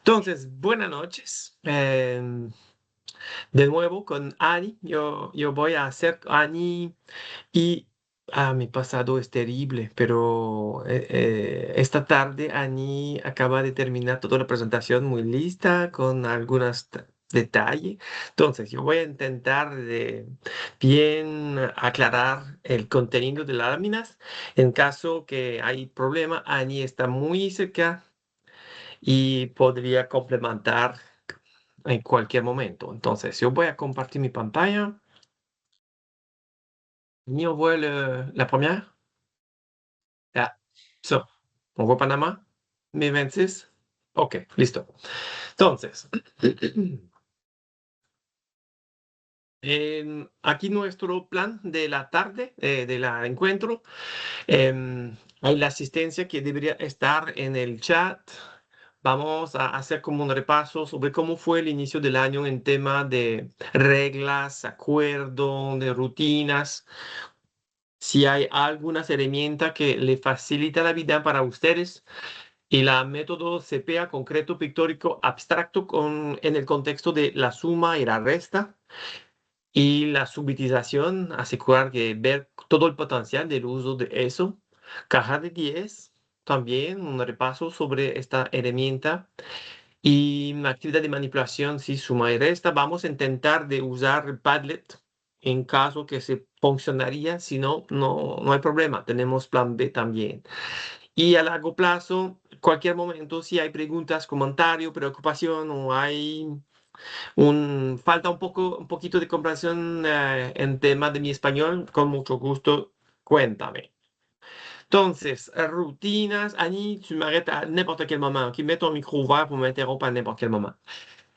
Entonces, buenas noches. De nuevo con Annie. Yo voy a hacer Annie y mi pasado es terrible, pero esta tarde Annie acaba de terminar toda la presentación muy lista con algunos detalles. Entonces, yo voy a intentar de bien aclarar el contenido de las láminas. En caso que hay problema, Annie está muy cerca y podría complementar en cualquier momento. Entonces, yo voy a compartir mi pantalla. Ni on voit la première? Ah, so, on voit Panamá, mi 26. Ok, listo. Entonces, aquí nuestro plan de la tarde, del encuentro. Hay la asistencia que debería estar en el chat. Vamos a hacer como un repaso sobre cómo fue el inicio del año en tema de reglas, acuerdos, de rutinas. Si hay algunas herramientas que le facilita la vida para ustedes y la método CPA concreto pictórico abstracto en el contexto de la suma y la resta y la subitización, asegurar que ver todo el potencial del uso de eso. Caja de 10, también un repaso sobre esta herramienta y una actividad de manipulación, si suma y resta. Vamos a intentar de usar Padlet en caso que se funcionaría, si no, no hay problema, tenemos plan B también. Y a largo plazo, cualquier momento, si hay preguntas, comentario, preocupación o hay falta un poquito de comprensión en tema de mi español, con mucho gusto, cuéntame. Entonces, rutinas, Annie, tu m'arrêtes à n'importe quel moment, qui mets ton micro ouvert pour m'interrompre à n'importe quel moment.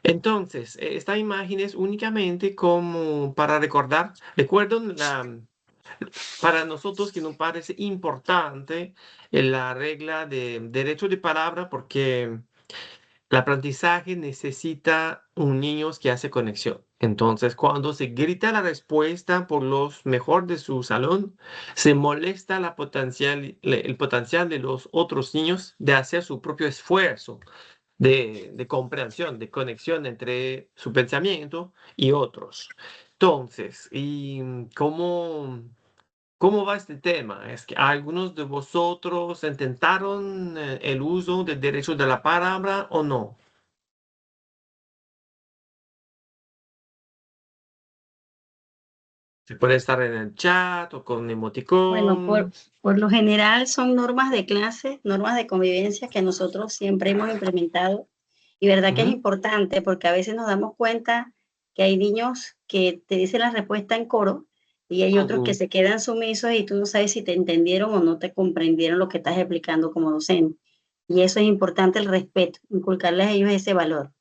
Entonces, esta imagen es únicamente como para recordar, recuerdo para nosotros que nos parece importante la regla de derecho de palabra porque el aprendizaje necesita un niño que hace conexión. Entonces, cuando se grita la respuesta por los mejor de su salón, se molesta el potencial de los otros niños de hacer su propio esfuerzo de comprensión, de conexión entre su pensamiento y otros. Entonces, ¿y cómo va este tema? ¿Es que algunos de vosotros intentaron el uso del derecho de la palabra o no? Se puede estar en el chat o con Bueno, emoticón. por lo general son normas de clase, normas de convivencia que nosotros siempre hemos implementado. Y verdad que es Ujú, importante porque a veces nos damos cuenta que hay niños que te dicen la respuesta en coro y hay otros que ujú. se quedan sumisos y tú no sabes si te entendieron o no te comprendieron lo que estás explicando como docente. Y eso es importante, el respeto, inculcarles a ellos ese valor,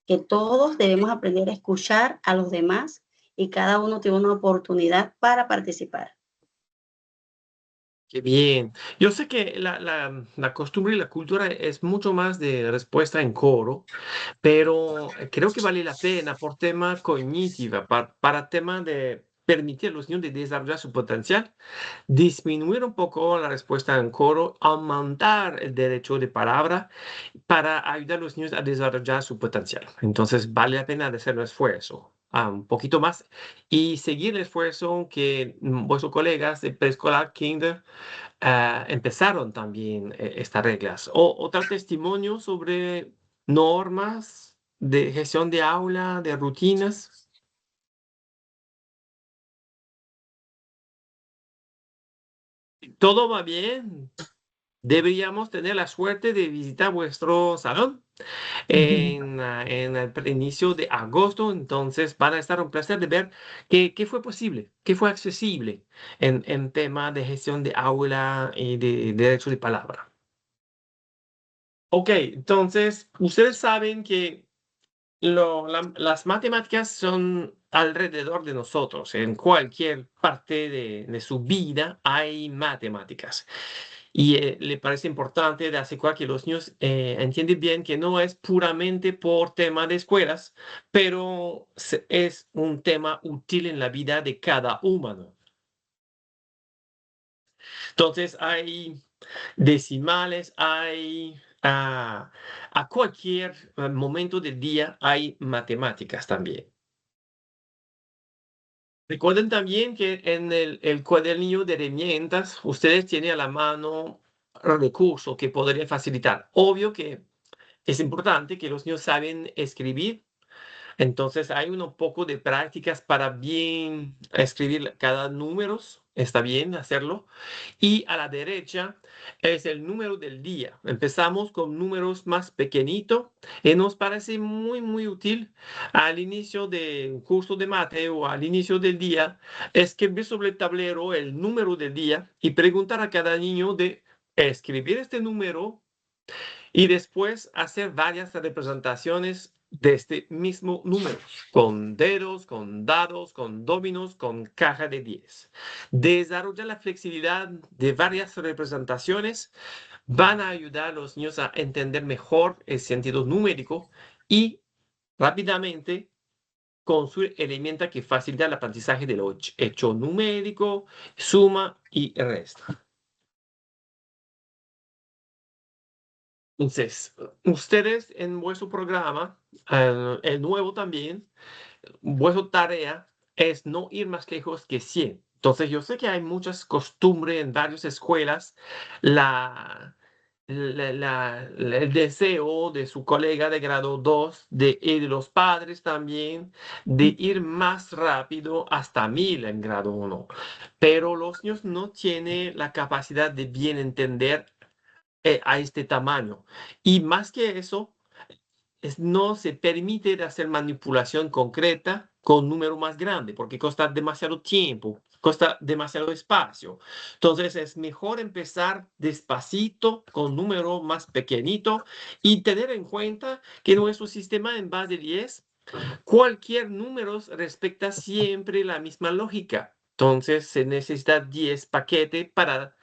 que todos debemos aprender a escuchar a los demás y cada uno tiene una oportunidad para participar. Qué bien. Yo sé que la costumbre y la cultura es mucho más de respuesta en coro, pero creo que vale la pena por tema cognitiva, para tema de permitir a los niños de desarrollar su potencial, disminuir un poco la respuesta en coro, aumentar el derecho de palabra para ayudar a los niños a desarrollar su potencial. Entonces, vale la pena hacer un esfuerzo, un poquito más, y seguir el esfuerzo que vuestros colegas de preescolar, kinder, empezaron también estas reglas. O otro testimonio sobre normas de gestión de aula, de rutinas. Todo va bien. Deberíamos tener la suerte de visitar vuestro salón en el inicio de agosto. Entonces van a estar un placer de ver qué fue posible, qué fue accesible en tema de gestión de aula y de derecho de palabra. Ok, entonces ustedes saben que las matemáticas son alrededor de nosotros. En cualquier parte de su vida hay matemáticas. Y le parece importante de asegurar que los niños entienden bien que no es puramente por tema de escuelas, pero es un tema útil en la vida de cada humano. Entonces hay decimales, hay a cualquier momento del día hay matemáticas también. Recuerden también que en el cuadernillo de herramientas ustedes tienen a la mano recursos que podrían facilitar. Obvio que es importante que los niños saben escribir. Entonces hay un poco de prácticas para bien escribir cada número, está bien hacerlo. Y a la derecha es el número del día. Empezamos con números más pequeñitos y nos parece muy, muy útil al inicio del curso de mate o al inicio del día escribir sobre el tablero el número del día y preguntar a cada niño de escribir este número y después hacer varias representaciones de este mismo número, con dedos, con dados, con dominos, con caja de 10. Desarrollar la flexibilidad de varias representaciones van a ayudar a los niños a entender mejor el sentido numérico y rápidamente construir herramientas que facilitan el aprendizaje del hecho numérico, suma y resta. Entonces, ustedes en vuestro programa, el nuevo también, vuestra tarea es no ir más lejos que 100. Entonces, yo sé que hay muchas costumbres en varias escuelas. La, el deseo de su colega de grado 2 y de los padres también, de ir más rápido hasta 1000 en grado 1. Pero los niños no tienen la capacidad de bien entender a este tamaño. Y más que eso, no se permite de hacer manipulación concreta con número más grande, porque cuesta demasiado tiempo, cuesta demasiado espacio. Entonces es mejor empezar despacito con número más pequeñito y tener en cuenta que nuestro sistema en base de 10, cualquier número respecta siempre la misma lógica. Entonces se necesita 10 paquetes para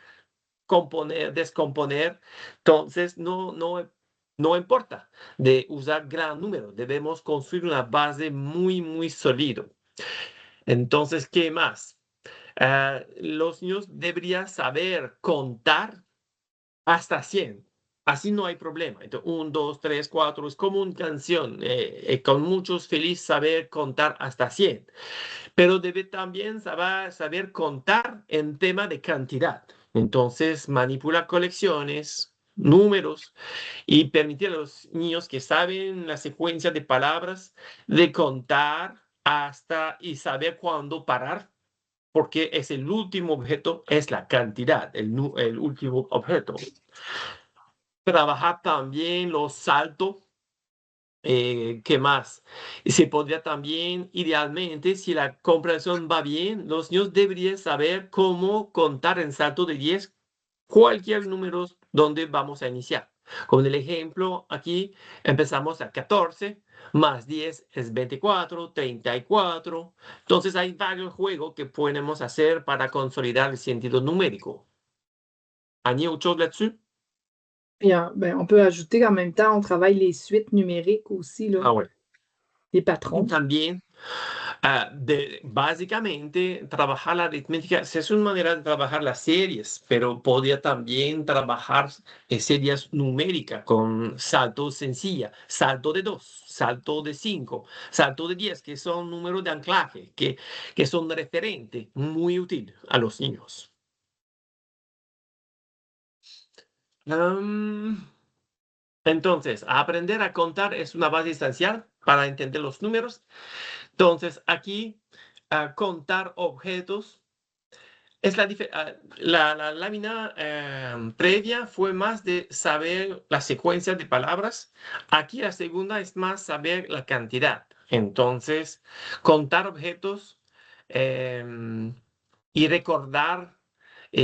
componer, descomponer. Entonces, no importa de usar gran número, debemos construir una base muy, muy sólida. Entonces, ¿qué más? Los niños deberían saber contar hasta 100. Así no hay problema. Entonces, 1, 2, 3, 4 es como una canción. Con muchos feliz saber contar hasta 100. Pero debe también saber contar en tema de cantidad. Entonces, manipula colecciones, números y permitir a los niños que saben la secuencia de palabras de contar hasta y saber cuándo parar, porque es el último objeto, es la cantidad, el último objeto. Trabajar también los saltos. ¿Qué más? Se podría también, idealmente, si la comprensión va bien, los niños deberían saber cómo contar en salto de 10 cualquier número donde vamos a iniciar. Con el ejemplo, aquí empezamos a 14, más 10 es 24, 34. Entonces hay varios juegos que podemos hacer para consolidar el sentido numérico. Annie, autre chose là-dessus? Puis, ben, on peut ajouter qu'en même temps, on travaille les suites numériques aussi, là, Ah, ouais. les patrons. También básicamente, trabajar la aritmética es una manera de trabajar las series, pero podría también trabajar series numéricas con salto sencilla, salto de 2, salto de 5, salto de 10, que son números de anclaje, que son referentes muy útiles a los niños. Entonces, aprender a contar es una base esencial para entender los números. Entonces, aquí, contar objetos. La lámina previa fue más de saber la secuencia de palabras. Aquí la segunda es más saber la cantidad. Entonces, contar objetos y recordar,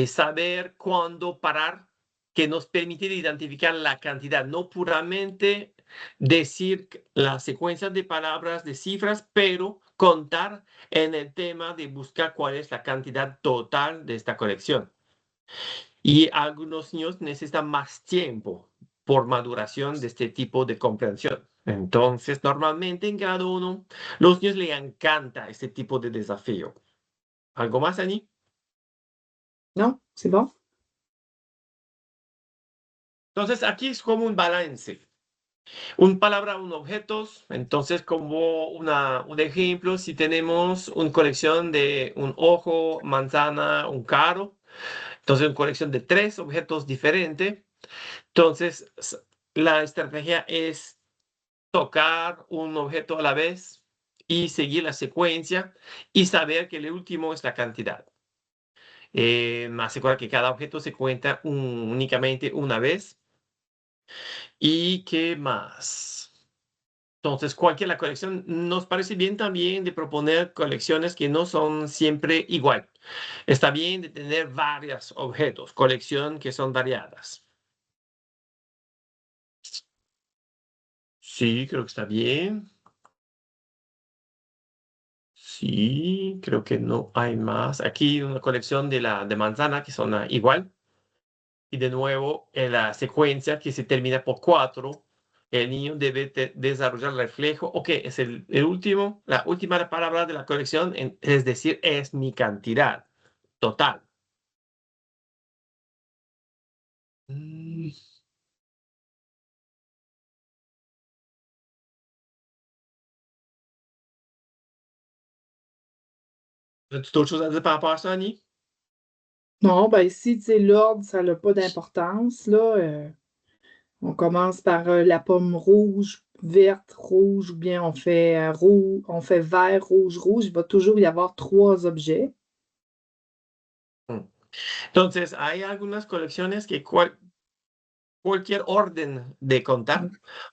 saber cuándo parar, que nos permite identificar la cantidad, no puramente decir la secuencia de palabras, de cifras, pero contar en el tema de buscar cuál es la cantidad total de esta colección. Y algunos niños necesitan más tiempo por maduración de este tipo de comprensión. Entonces, normalmente en grado 1, los niños les encanta este tipo de desafío. ¿Algo más, Ani? Non, c'est bon? Entonces, aquí es como un balance. Un palabra, un objetos. Entonces, como un ejemplo, si tenemos una colección de un ojo, manzana, un carro, entonces una colección de 3 objetos diferentes. Entonces, la estrategia es tocar un objeto a la vez y seguir la secuencia y saber que el último es la cantidad. Asegura que cada objeto se cuenta únicamente una vez. ¿Y qué más? Entonces, cualquier la colección nos parece bien también de proponer colecciones que no son siempre igual. Está bien de tener varios objetos, colección que son variadas. Sí, creo que está bien. Sí, creo que no hay más. Aquí una colección de manzana que son igual. Y de nuevo, en la secuencia que se termina por 4, el niño debe desarrollar el reflejo. Ok, es el último, la última palabra de la colección, es decir, es mi cantidad total. Mm, As-tu d'autres choses à dire par rapport à ça, Annie? Non, ben ici, tu sais, l'ordre, ça n'a pas d'importance, là. On commence par la pomme rouge, verte, rouge, ou bien on fait rouge, on fait vert, rouge, rouge. Il va toujours y avoir 3 objets. Mm. Entonces, hay algunas colecciones que cualquier orden de contar,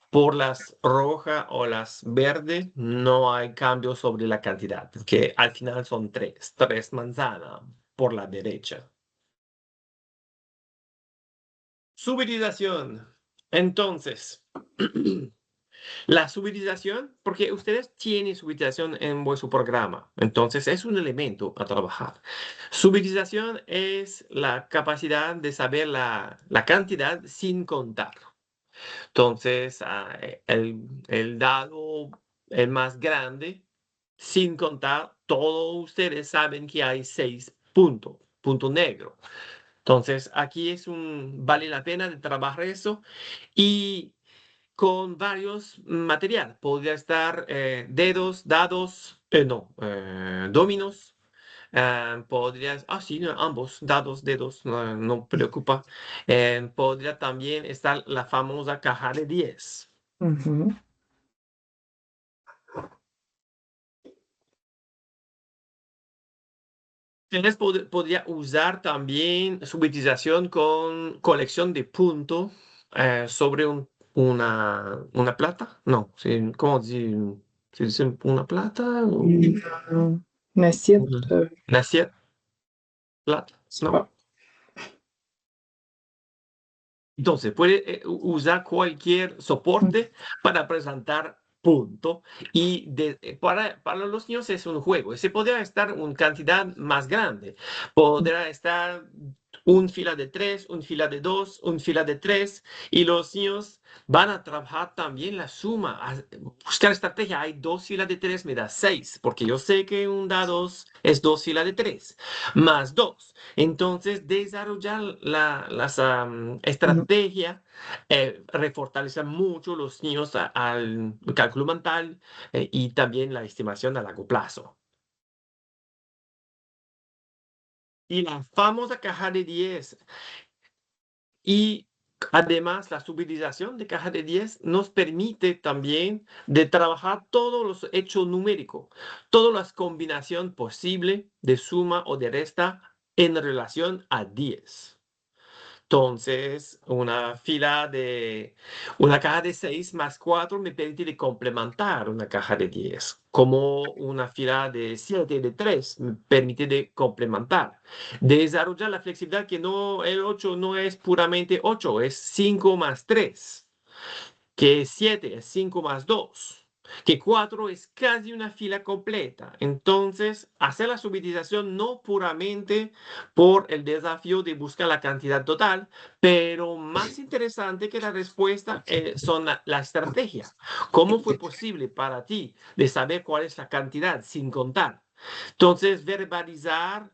por las roja o las verde, no hay cambio sobre la cantidad, que al final son 3 manzanas por la derecha. Subutilización. Entonces, la subutilización, porque ustedes tienen subutilización en vuestro programa, entonces es un elemento a trabajar. Subutilización es la capacidad de saber la cantidad sin contar. Entonces, el dado, el más grande, sin contar, todos ustedes saben que hay 6 puntos, punto negro. Entonces, aquí vale la pena de trabajar eso y con varios materiales. Podría estar dedos, dados, no, dominos. Podrías, sí, no, ambos, dados, dedos, no preocupa. Podría también estar la famosa caja de 10. Mhm. Ustedes podría usar también su utilización con colección de puntos sobre una plata. No, ¿cómo decir? ¿Se dice una plata? Une assiette, Una plata, je sais ¿no? pas. Entonces, puede usar cualquier soporte para presentar punto y para los niños es un juego. Ese podrá estar una cantidad más grande. Podrá estar un fila de 3, un fila de 2, un fila de 3 y los niños van a trabajar también la suma, buscar estrategia. Hay 2 filas de 3 me da 6 porque yo sé que un da 2 es 2 filas de 3 más 2. Entonces, desarrollar las Mhm. estrategias refortalece mucho los niños al cálculo mental y también la estimación a largo plazo. Y la famosa caja de 10 y además la subutilización de caja de 10 nos permite también de trabajar todos los hechos numéricos, todas las combinaciones posibles de suma o de resta en relación a 10. Entonces, una caja de 6 más 4 me permite de complementar una caja de 10, como una fila de 7 de 3 me permite de complementar. Desarrollar la flexibilidad que el 8 no es puramente 8, es 5 más 3, que 7 es 5 más 2, que 4 es casi una fila completa. Entonces, hacer la subutilización no puramente por el desafío de buscar la cantidad total, pero más interesante que la respuesta son la estrategia. ¿Cómo fue posible para ti de saber cuál es la cantidad sin contar? Entonces, verbalizar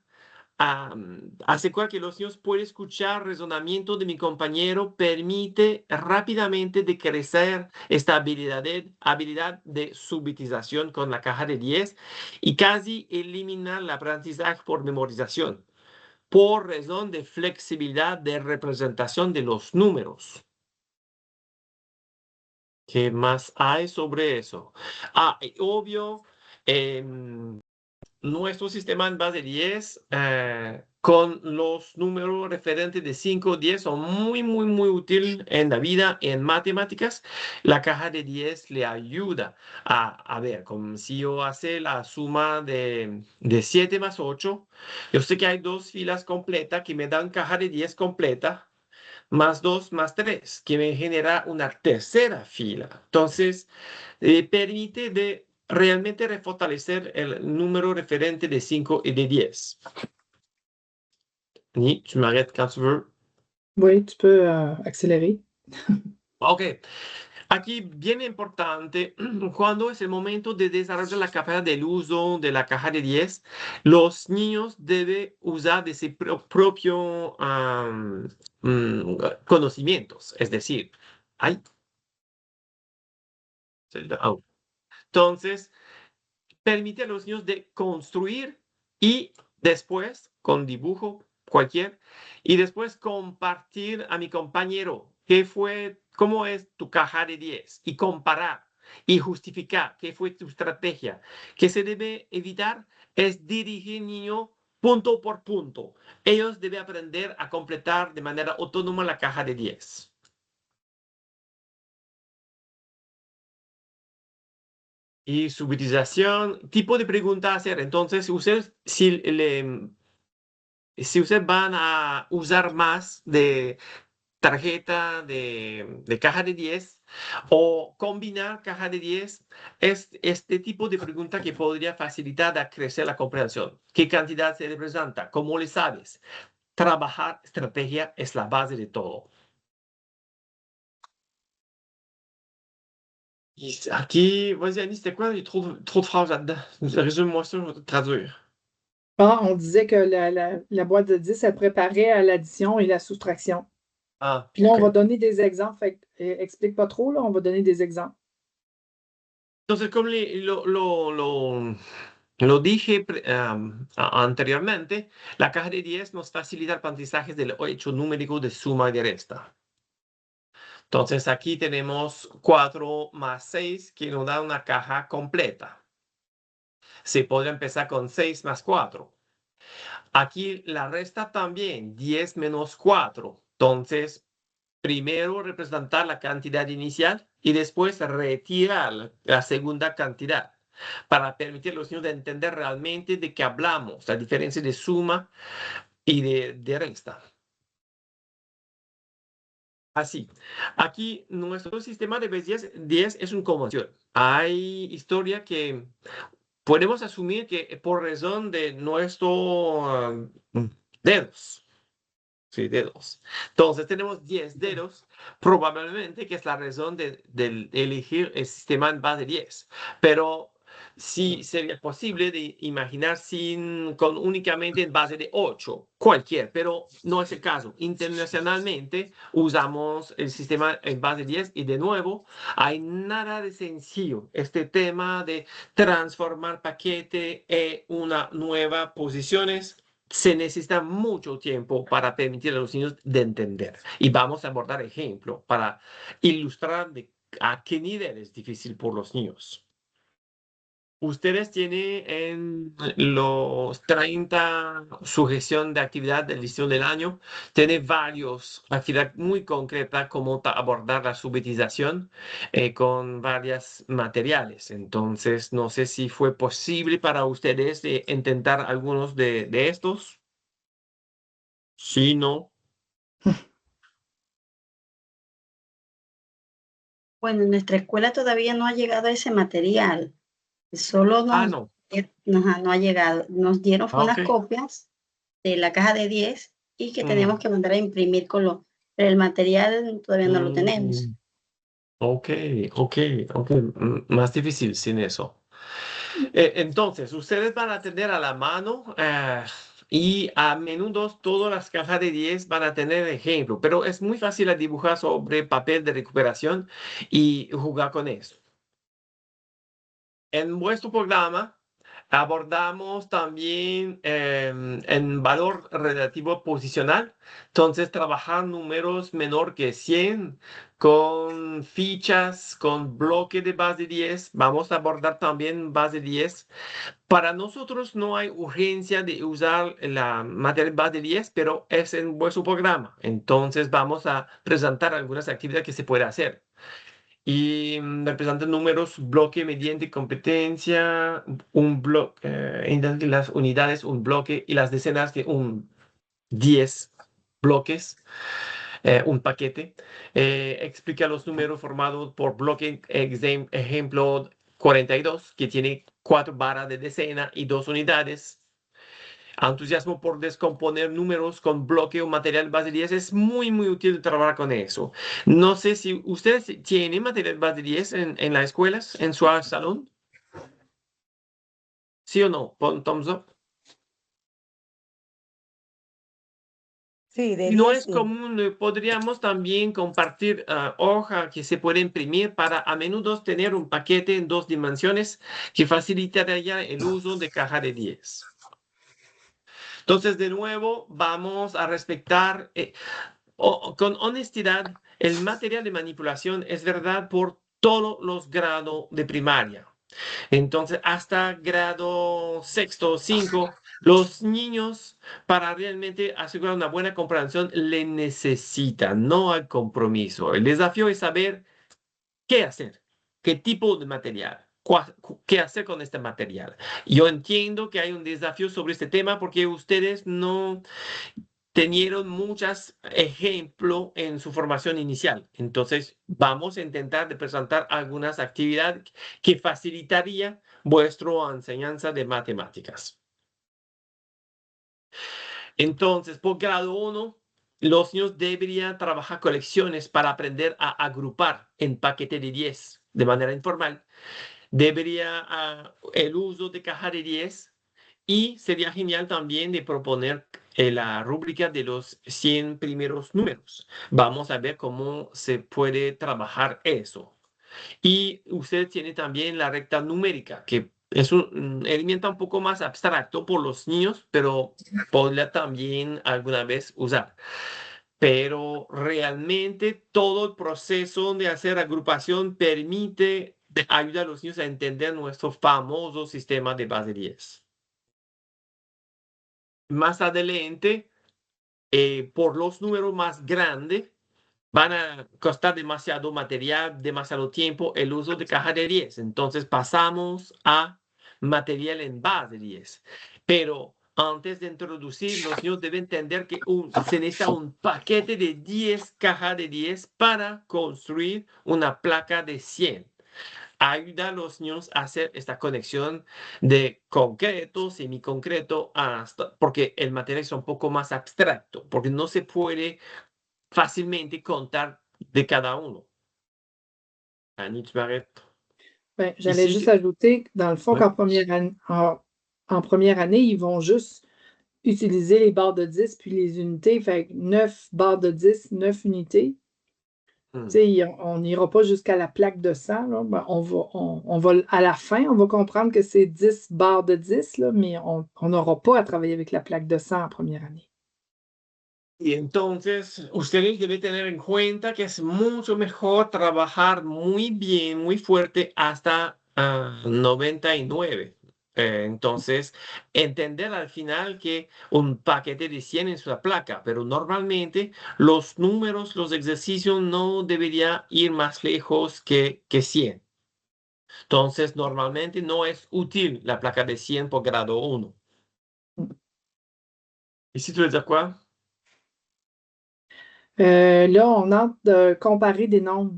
asegurar que los niños pueden escuchar el razonamiento de mi compañero permite rápidamente de crecer esta habilidad de subitización con la caja de 10 y casi eliminar el aprendizaje por memorización, por razón de flexibilidad de representación de los números. ¿Qué más hay sobre eso? Obvio, nuestro sistema en base 10 con los números referentes de 5 10 son muy útil en la vida, en matemáticas. La caja de 10 le ayuda a ver, como si yo hace la suma de 7 más 8, yo sé que hay dos filas completas que me dan caja de 10 completa, más 2 más 3, que me genera una tercera fila. Entonces, permite de realmente refortalecer el número referente de 5 y de 10. Ni, tu m'arrêtes quand tu veux. Oui, tu peux accélérer. Ok. Aquí, bien importante, cuando es el momento de desarrollar la capacidad del uso de la caja de 10, los niños deben usar de sus propios conocimientos. Es decir, ay, entonces, permite a los niños de construir y después, con dibujo cualquier, y después compartir a mi compañero qué fue, cómo es tu caja de 10 y comparar y justificar qué fue tu estrategia. Que se debe evitar es dirigir niño punto por punto. Ellos deben aprender a completar de manera autónoma la caja de 10. Y su utilización, tipo de pregunta a hacer. Entonces, ustedes, si ustedes van a usar más de tarjeta de caja de 10 o combinar caja de 10, es este tipo de pregunta que podría facilitar a crecer la comprensión. ¿Qué cantidad se representa? ¿Cómo le sabes? Trabajar estrategia es la base de todo. Aquí, vas-y, Annie, c'était quoi? Il y a trop de phrases là-dedans. Résume-moi ça, je vais te traduire. Ah, on disait que la boîte de 10, elle préparait à l'addition et la soustraction. Ah, Puis là, on ok. va donner des exemples. Fait que, explique pas trop, là, on va donner des exemples. Entonces, como lo dije anteriormente, la caja de 10 nos facilita el aprendizaje del hecho numérico de suma y de resta. Entonces, aquí tenemos 4 más 6, que nos da una caja completa. Se podría empezar con 6 más 4. Aquí la resta también, 10 menos 4. Entonces, primero representar la cantidad inicial y después retirar la segunda cantidad para permitir a los niños de entender realmente de qué hablamos, la diferencia de suma y de resta. Así, aquí nuestro sistema de base 10 es una convención. Hay historia que podemos asumir que por razón de nuestros dedos. Sí, dedos. Entonces tenemos 10 dedos, probablemente que es la razón de elegir el sistema en base 10. Pero sí sería posible de imaginar con únicamente en base de 8, cualquier, pero no es el caso. Internacionalmente usamos el sistema en base 10 y de nuevo hay nada de sencillo. Este tema de transformar paquete en una nueva posiciones se necesita mucho tiempo para permitir a los niños de entender. Y vamos a abordar ejemplos para ilustrar a qué nivel es difícil por los niños. Ustedes tienen en los 30 sujeción de actividad del inicio del año, tienen varias actividades muy concretas como abordar la subjetización con varios materiales. Entonces, no sé si fue posible para ustedes intentar algunos de estos. Sí, no. Bueno, en nuestra escuela todavía no ha llegado ese material. Solo No. no ha llegado. Nos dieron fue unas Ok. copias de la caja de 10 y que tenemos que mandar a imprimir pero el material todavía no lo tenemos. Ok. Más difícil sin eso. Entonces, ustedes van a tener a la mano y a menudo todas las cajas de 10 van a tener ejemplo, pero es muy fácil a dibujar sobre papel de recuperación y jugar con eso. En vuestro programa abordamos también en valor relativo posicional. Entonces, trabajar números menor que 100 con fichas, con bloque de base 10. Vamos a abordar también base 10. Para nosotros no hay urgencia de usar la materia base 10, pero es en vuestro programa. Entonces, vamos a presentar algunas actividades que se puede hacer y representan números, bloque mediante competencia, un bloque, las unidades, un bloque y las decenas de 10 bloques, un paquete. Explica los números formados por bloque, ejemplo 42, que tiene 4 barras de decena y 2 unidades. Entusiasmo por descomponer números con bloque o material base 10 es muy, muy útil trabajar con eso. No sé si ustedes tienen material base 10 en las escuelas, en su salón. ¿Sí o no? Pon thumbs up. Sí, de Si no 10 es sí. común, podríamos también compartir hoja que se puede imprimir para a menudo tener un paquete en 2 dimensiones que facilitaría el uso de caja de 10. Entonces, de nuevo, vamos a respetar con honestidad, el material de manipulación es verdad por todos los grados de primaria. Entonces, hasta grado sexto o 5, los niños, para realmente asegurar una buena comprensión, le necesitan, no hay compromiso. El desafío es saber qué hacer, qué tipo de material, qué hacer con este material. Yo entiendo que hay un desafío sobre este tema porque ustedes no tenieron muchos ejemplos en su formación inicial. Entonces, vamos a intentar de presentar algunas actividades que facilitaría vuestra enseñanza de matemáticas. Entonces, por grado 1, los niños deberían trabajar colecciones para aprender a agrupar en paquete de 10 de manera informal. Debería el uso de caja de 10 y sería genial también de proponer la rúbrica de los 100 primeros números. Vamos a ver cómo se puede trabajar eso. Y usted tiene también la recta numérica, que es un elemento un poco más abstracto por los niños, pero podría también alguna vez usar. Pero realmente todo el proceso de hacer agrupación permite ayudar a los niños a entender nuestro famoso sistema de base 10. Más adelante, por los números más grandes, van a costar demasiado material, demasiado tiempo el uso de caja de 10. Entonces pasamos a material en base 10. Pero antes de introducir, los niños deben entender que se necesita un paquete de 10 cajas de 10 para construir una placa de 100. Ayuda a los niños a hacer esta conexión de concreto, semiconcreto, porque el material es un poco más abstracto, porque no se puede fácilmente contar de cada uno. Annick Barrett. Ben, j'allais Ici, juste ajouter, dans le fond, ouais. qu'en en première année, ils vont juste utiliser les barres de 10 puis les unités. Fait que 9 barres de 10, 9 unités. Hmm. Tu sais, on n'ira pas jusqu'à la plaque de 100. Là. Ben, on va, à la fin, on va comprendre que c'est 10 barres de 10, là, mais on n'aura pas à travailler avec la plaque de 100 en première année. Y entonces, ustedes deben tener en cuenta que es mucho mejor trabajar muy bien, muy fuerte hasta 99. Entonces, entender al final que un paquete de 100 es una placa, pero normalmente los números, los ejercicios no deberían ir más lejos que 100. Entonces, normalmente no es útil la placa de 100 por grado 1. ¿Y si tú eres de acuerdo? Là, on entre de comparer des nombres.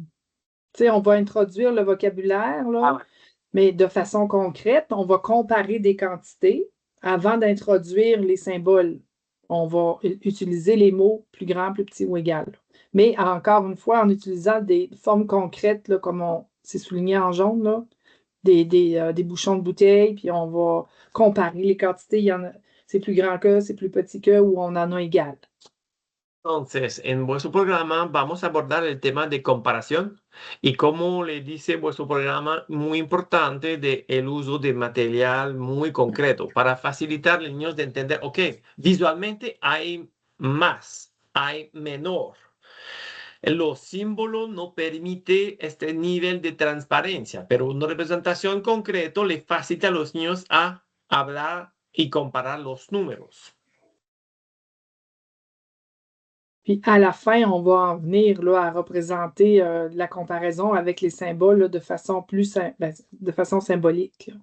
Tu sais, on va introduire le vocabulaire, là, Ah ouais. mais de façon concrète, on va comparer des quantités avant d'introduire les symboles. On va utiliser les mots plus grand, plus petit ou égal. Mais encore une fois, en utilisant des formes concrètes, là, comme c'est souligné en jaune, là, des bouchons de bouteille, puis on va comparer les quantités. c'est plus grand que, c'est plus petit que, ou on en a égal. Entonces, en vuestro programa vamos a abordar el tema de comparación y como le dice vuestro programa, muy importante de el uso de material muy concreto para facilitar a los niños de entender, ok, visualmente hay más, hay menor. Los símbolos no permiten este nivel de transparencia, pero una representación concreta le facilita a los niños a hablar y comparar los números. Puis à la fin, on va en venir là, à représenter la comparaison avec les symboles là, de façon de façon symbolique. Là.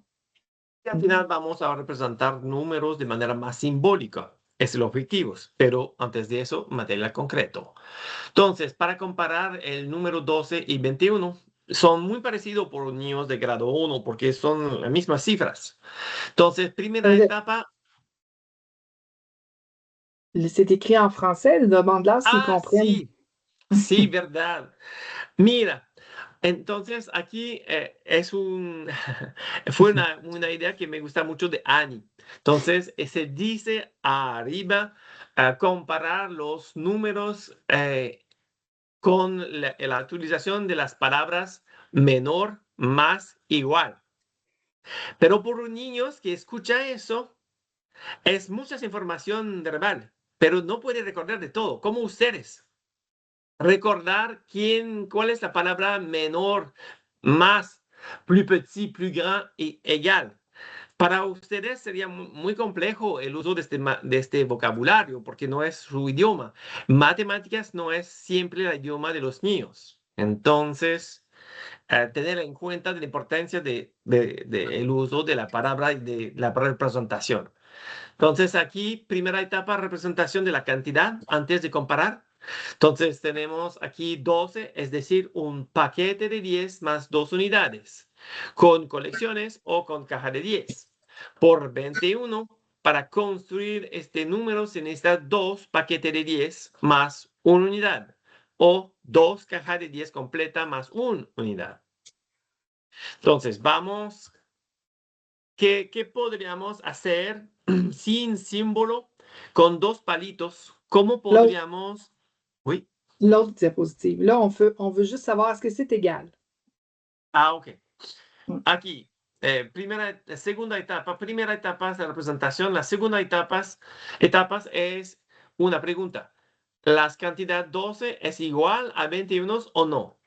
Y al final vamos a representar números de manera más simbólica. Es el objetivo, pero antes de eso, material concreto. Entonces, para comparar el número 12 y 21, son muy parecidos por niños de grado 1 porque son las mismas cifras. Entonces, primera etapa. C'est écrit en français, demande-leur s'ils comprennent. Sí, sí, verdad. Mira, entonces aquí fue una idea que me gusta mucho de Annie. Entonces, se dice arriba comparar los números con la utilización de las palabras menor, más, igual. Pero por los niños que escucha eso, es mucha información verbal, pero no puede recordar de todo, como ustedes. Recordar cuál es la palabra menor, más, plus petit, plus grand y égal. Para ustedes sería muy complejo el uso de este vocabulario porque no es su idioma. Matemáticas no es siempre el idioma de los niños. Entonces, tener en cuenta la importancia del uso de la palabra y de la representación. Entonces, aquí, primera etapa, representación de la cantidad antes de comparar. Entonces, tenemos aquí 12, es decir, un paquete de 10 más 2 unidades, con colecciones o con caja de 10. Por 21, para construir este número se necesita 2 paquetes de 10 más 1 unidad, o 2 cajas de 10 completa más 1 unidad. Entonces, vamos. ¿Qué podríamos hacer sin símbolo con 2 palitos? ¿Cómo podríamos... Oui. L'autre diapositive. Là, on veut juste savoir est-ce que c'est égal. Ah, ok. Aquí, segunda etapa. Primera etapa es la representación. La segunda etapas es una pregunta. ¿La cantidad 12 es igual a 21 o no?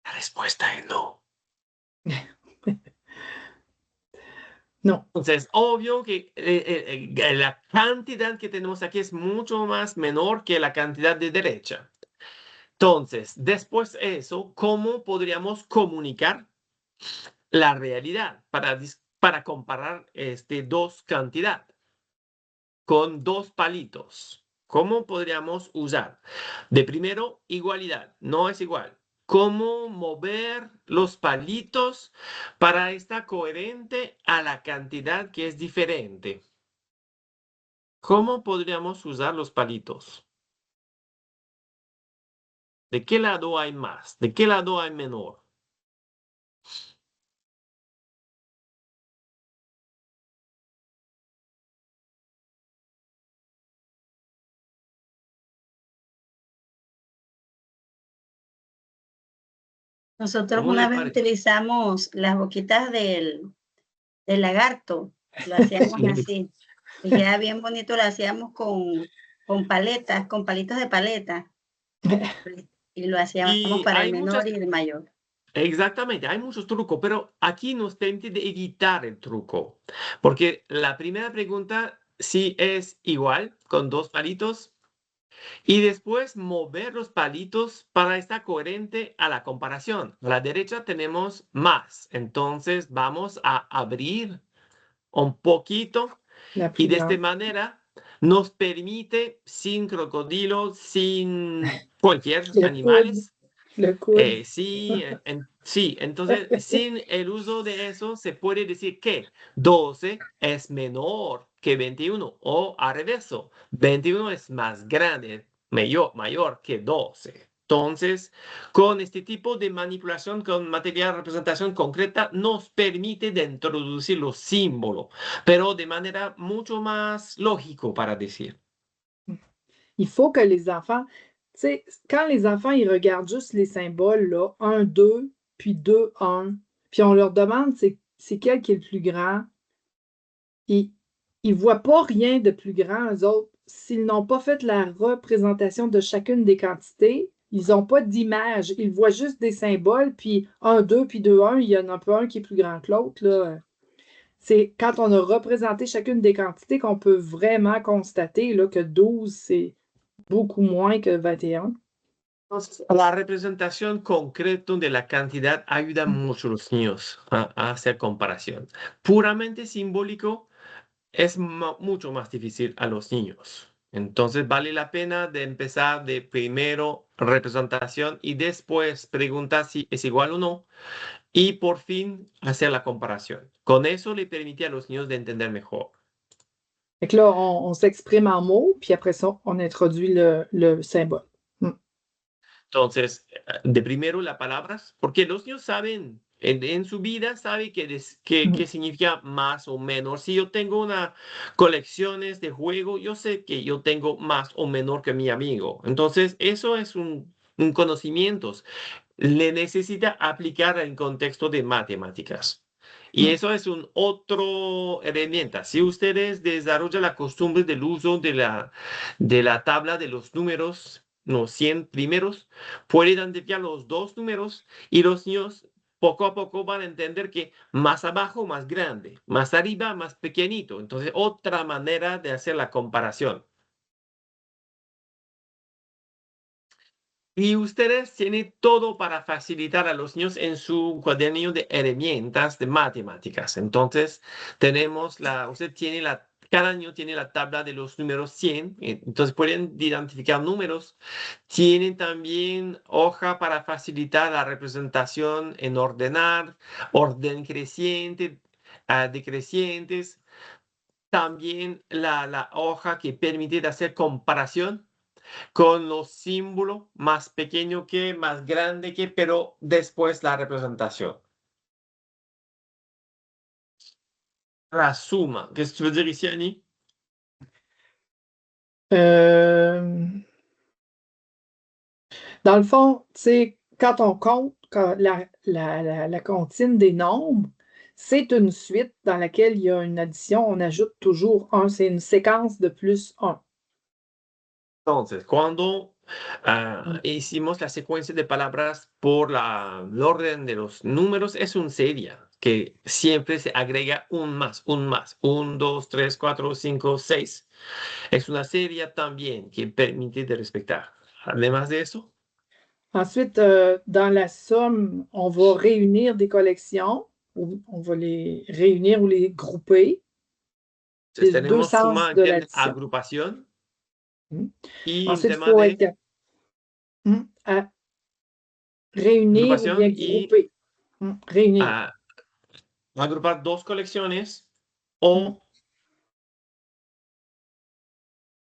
La respuesta es no. No. Entonces, obvio que la cantidad que tenemos aquí es mucho más menor que la cantidad de derecha. Entonces, después de eso, ¿cómo podríamos comunicar la realidad para comparar dos cantidades con 2 palitos? ¿Cómo podríamos usar? De primero, igualdad, no es igual. ¿Cómo mover los palitos para estar coherente a la cantidad que es diferente? ¿Cómo podríamos usar los palitos? ¿De qué lado hay más? ¿De qué lado hay menor? Nosotros ¿Cómo una le vez parece? utilizamos las boquitas del lagarto, lo hacíamos así, y queda bien bonito, lo hacíamos con paletas, con palitos de paleta, y lo hacíamos Y para el hay menor y el mayor. exactamente, hay muchos trucos, pero aquí nos permite de evitar el truco, porque la primera pregunta sí es igual, con 2 palitos, y después mover los palitos para estar coherente a la comparación. A la derecha tenemos más, entonces vamos a abrir un poquito y de esta manera nos permite, sin crocodilos, sin cualquier animales, sí, sí, entonces sin el uso de eso se puede decir que 12 es menor que 21 o al revés, 21 es más grande, mayor que 12. Entonces, con este tipo de manipulación con material de representación concreta nos permite de introducir los símbolos, pero de manera mucho más lógico para decir. Il faut que les enfants, tu sais, quand les enfants, ils regardent juste les symboles, là, 1, 2, puis 2, 1, puis on leur demande c'est quel qui est le plus grand, ils ne voient pas rien de plus grand, eux autres. S'ils n'ont pas fait la représentation de chacune des quantités, ils n'ont pas d'image. Ils voient juste des symboles, puis 1, 2, puis 2, 1, il y en a pas un qui est plus grand que l'autre, là. C'est quand on a représenté chacune des quantités qu'on peut vraiment constater là, que 12, c'est beaucoup moins que 21. Entonces, la representación concreta de la cantidad ayuda mucho a los niños a hacer comparación. Puramente simbólico es mucho más difícil a los niños. Entonces vale la pena de empezar de primero representación y después preguntar si es igual o no y por fin hacer la comparación. Con eso le permite a los niños de entender mejor. Fait que là, on s'exprime en mots, puis après ça, on introduit le symbole. Entonces, de primero las palabras, porque los niños saben, en su vida sabe qué significa más o menos. Si yo tengo una colecciones de juego, yo sé que yo tengo más o menor que mi amigo. Entonces, eso es un conocimiento. Le necesita aplicar en contexto de matemáticas. Y eso es un otro herramienta. Si ustedes desarrollan la costumbre del uso de la tabla de los números, los 100 primeros, pueden identificar los dos números y los niños poco a poco van a entender que más abajo, más grande, más arriba, más pequeñito. Entonces, otra manera de hacer la comparación. Y ustedes tienen todo para facilitar a los niños en su cuaderno de herramientas de matemáticas. Entonces, usted tiene cada niño tiene la tabla de los números 100, entonces pueden identificar números. Tienen también hoja para facilitar la representación en ordenar, orden creciente, decrecientes. También la hoja que permite hacer comparación con los símbolos más pequeño que, más grande que, pero después la representación. La suma. Qu'est-ce que tu veux dire ici, Annie? Dans le fond, tu sais, quand on compte la comptine des nombres, c'est une suite dans laquelle il y a une addition, on ajoute toujours 1. C'est une séquence de plus 1. Entonces, cuando hicimos la secuencia de palabras por el orden de los números, es una serie que siempre se agrega un más, un más. 1, 2, 3, 4, 5, 6. Es una serie también que permite de respetar. Además de eso, Ensuite, dans la somme, on va réunir des collections. On va les réunir ou les grouper. C'est deux tenemos sens suma de en l'addition. agrupación Mm. y un Ensuite, il tema faut de être à réunir ou bien agrupación y grouper. Réunir. agrupar dos colecciones Mm. o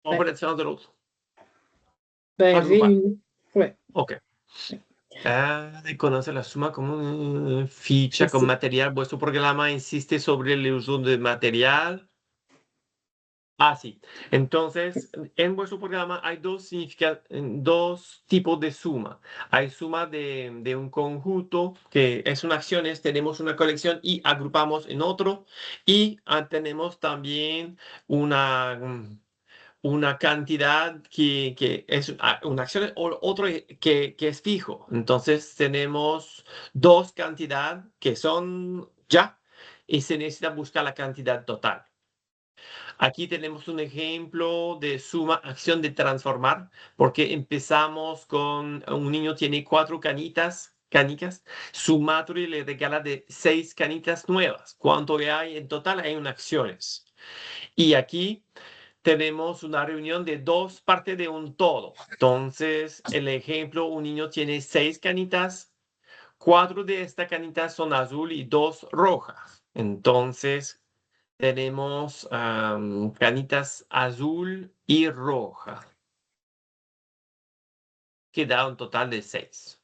Ben, operación de los. Agrupar. réunir. Ouais. Ok. Conoce la suma como una ficha con C'est material. Vuestro programa insiste sobre el uso de material. Sí. Entonces, en vuestro programa hay dos tipos de suma. Hay suma de un conjunto que es una acciones, tenemos una colección y agrupamos en otro. Y tenemos también una cantidad que es una acción o otro que es fijo. Entonces, tenemos dos cantidades que son ya y se necesita buscar la cantidad total. Aquí tenemos un ejemplo de suma acción de transformar, porque empezamos con un niño tiene 4 canicas, su madre le regala de 6 canitas nuevas. ¿Cuánto hay en total? Hay unas acciones. Y aquí tenemos una reunión de dos partes de un todo. Entonces, el ejemplo, un niño tiene 6 canitas, 4 de estas canitas son azul y 2 rojas. Entonces, tenemos canitas azul y roja. que da un total de 6.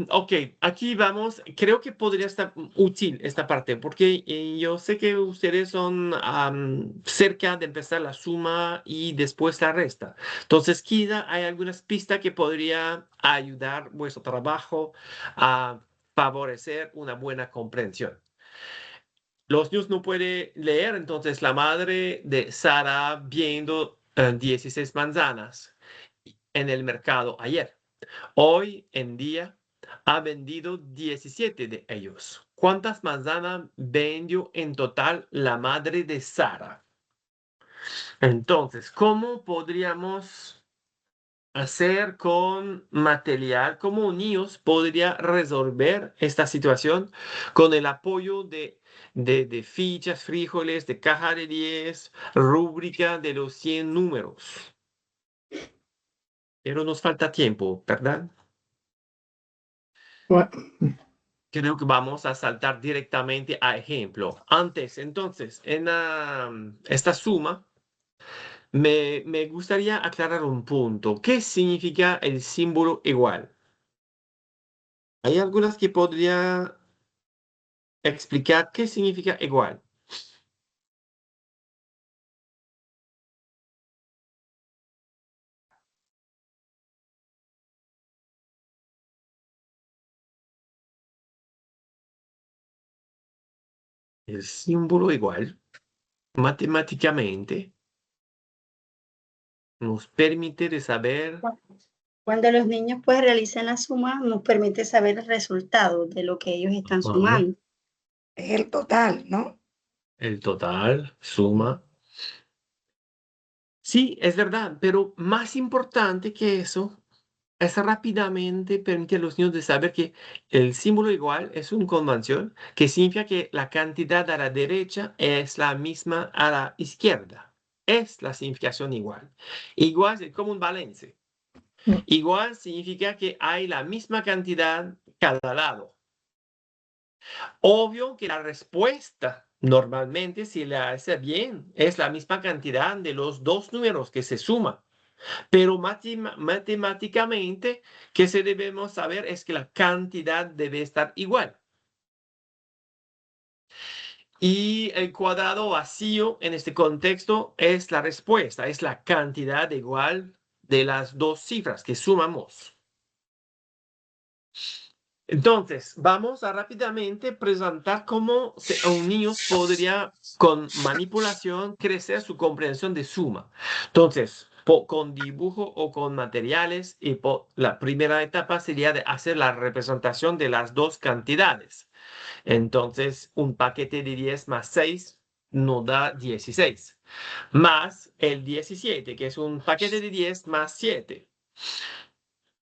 Ok, aquí vamos. Creo que podría estar útil esta parte porque yo sé que ustedes son cerca de empezar la suma y después la resta. Entonces, quizá hay algunas pistas que podría ayudar vuestro trabajo a favorecer una buena comprensión. Los niños no pueden leer, entonces la madre de Sara viendo 16 manzanas en el mercado ayer. Hoy en día ha vendido 17 de ellos. ¿Cuántas manzanas vendió en total la madre de Sara? Entonces, ¿cómo podríamos hacer con material? ¿Cómo niños podría resolver esta situación con el apoyo de fichas, frijoles, de caja de 10, rúbrica de los 100 números? Pero nos falta tiempo, ¿verdad? Ouais. Creo que vamos a saltar directamente a ejemplo. Antes, entonces, en esta suma, me gustaría aclarar un punto. ¿Qué significa el símbolo igual? Hay algunas que podría explicar qué significa igual. El símbolo igual, matemáticamente, nos permite de saber. Cuando los niños pues realizan la suma, nos permite saber el resultado de lo que ellos están Ajá. sumando. Es el total, ¿no? El total, suma. Sí, es verdad, pero más importante que eso es rápidamente permite a los niños de saber que el símbolo igual es una convención que significa que la cantidad a la derecha es la misma a la izquierda. Es la significación igual. Igual es como un balance. Mm. Igual significa que hay la misma cantidad cada lado. Obvio que la respuesta normalmente, si la hace bien, es la misma cantidad de los dos números que se suman. Pero matemáticamente, que se debemos saber es que la cantidad debe estar igual. Y el cuadrado vacío en este contexto es la respuesta, es la cantidad igual de las dos cifras que sumamos. Entonces, vamos a rápidamente presentar cómo un niño podría, con manipulación, crecer su comprensión de suma. Entonces, con dibujo o con materiales, y la primera etapa sería de hacer la representación de las dos cantidades. Entonces, un paquete de 10 más 6 nos da 16, más el 17, que es un paquete de 10 más 7.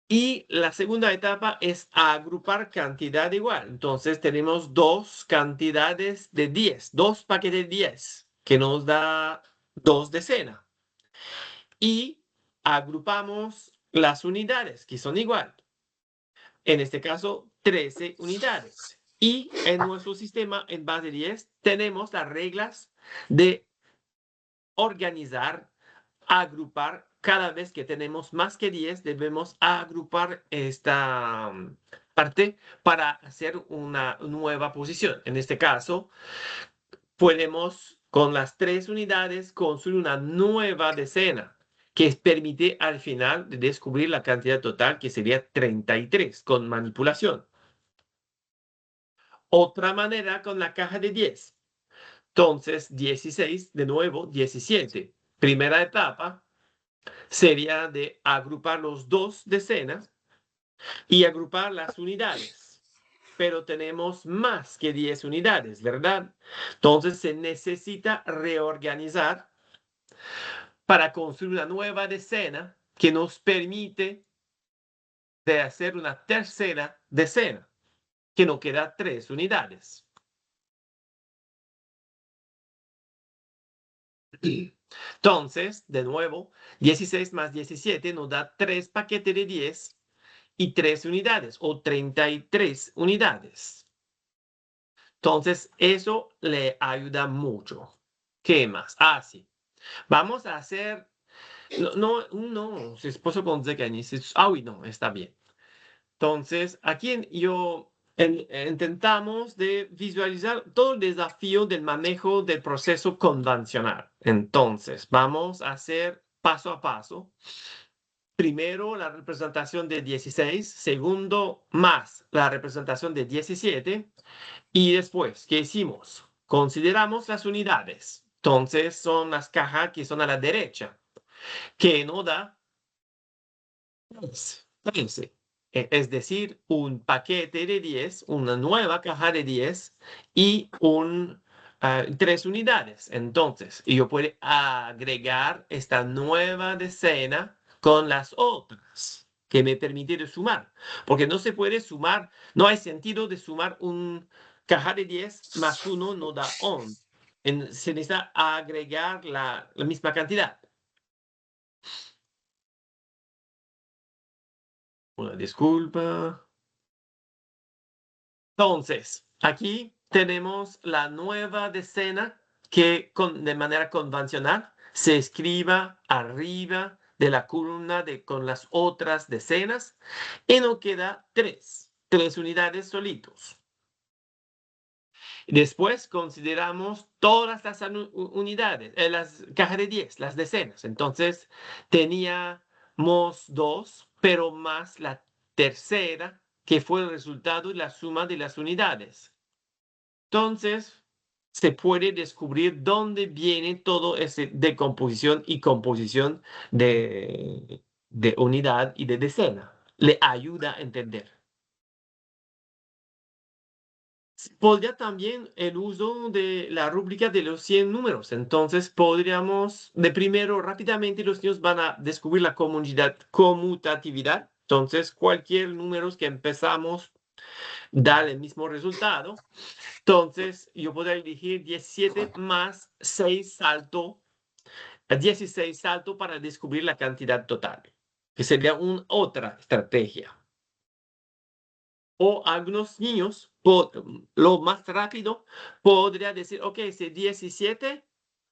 Y la segunda etapa es agrupar cantidad igual. Entonces tenemos dos cantidades de 10, dos paquetes de 10, que nos da 2 decenas. Y agrupamos las unidades, que son igual. En este caso, 13 unidades. Y en nuestro sistema, en base 10, tenemos las reglas de organizar, agrupar. Cada vez que tenemos más que 10, debemos agrupar esta parte para hacer una nueva posición. En este caso, podemos con las 3 unidades construir una nueva decena que permite al final de descubrir la cantidad total, que sería 33 con manipulación. Otra manera con la caja de 10. Entonces, 16, de nuevo, 17. Primera etapa sería de agrupar los dos decenas y agrupar las unidades. Pero tenemos más que 10 unidades, ¿verdad? Entonces se necesita reorganizar para construir una nueva decena que nos permite de hacer una tercera decena, que nos queda 3 unidades. Entonces, de nuevo, 16 más 17 nos da 3 paquetes de 10 y 3 unidades, o 33 unidades. Entonces, eso le ayuda mucho. ¿Qué más? Ah, sí. Vamos a hacer No, su esposo con Zekani. Ah, oui, no, está bien. Entonces, aquí intentamos de visualizar todo el desafío del manejo del proceso convencional. Entonces, vamos a hacer paso a paso. Primero, la representación de 16. Segundo, más la representación de 17. Y después, ¿qué hicimos? Consideramos las unidades. Entonces, son las cajas que son a la derecha, que nos da 13. Es decir, un paquete de 10, una nueva caja de 10 y 3 unidades. Entonces, yo puedo agregar esta nueva decena con las otras que me permiten sumar. Porque no se puede sumar, no hay sentido de sumar un caja de 10 más 1 no da 11. Se necesita agregar la misma cantidad. Una disculpa. Entonces, aquí tenemos la nueva decena que de manera convencional se escriba arriba de la columna con las otras decenas y nos queda tres unidades solitos. Después consideramos todas las unidades, las cajas de 10, las decenas. Entonces teníamos 2, pero más la tercera, que fue el resultado de la suma de las unidades. Entonces se puede descubrir dónde viene todo ese decomposición y composición de unidad y de decena. Le ayuda a entender. Podría también el uso de la rúbrica de los 100 números. Entonces podríamos, de primero, rápidamente los niños van a descubrir la conmutatividad. Entonces cualquier número que empezamos da el mismo resultado. Entonces yo podría elegir 17 más 6 salto, 16 salto para descubrir la cantidad total, que sería otra estrategia. O algunos niños, lo más rápido, podría decir, ok, si 17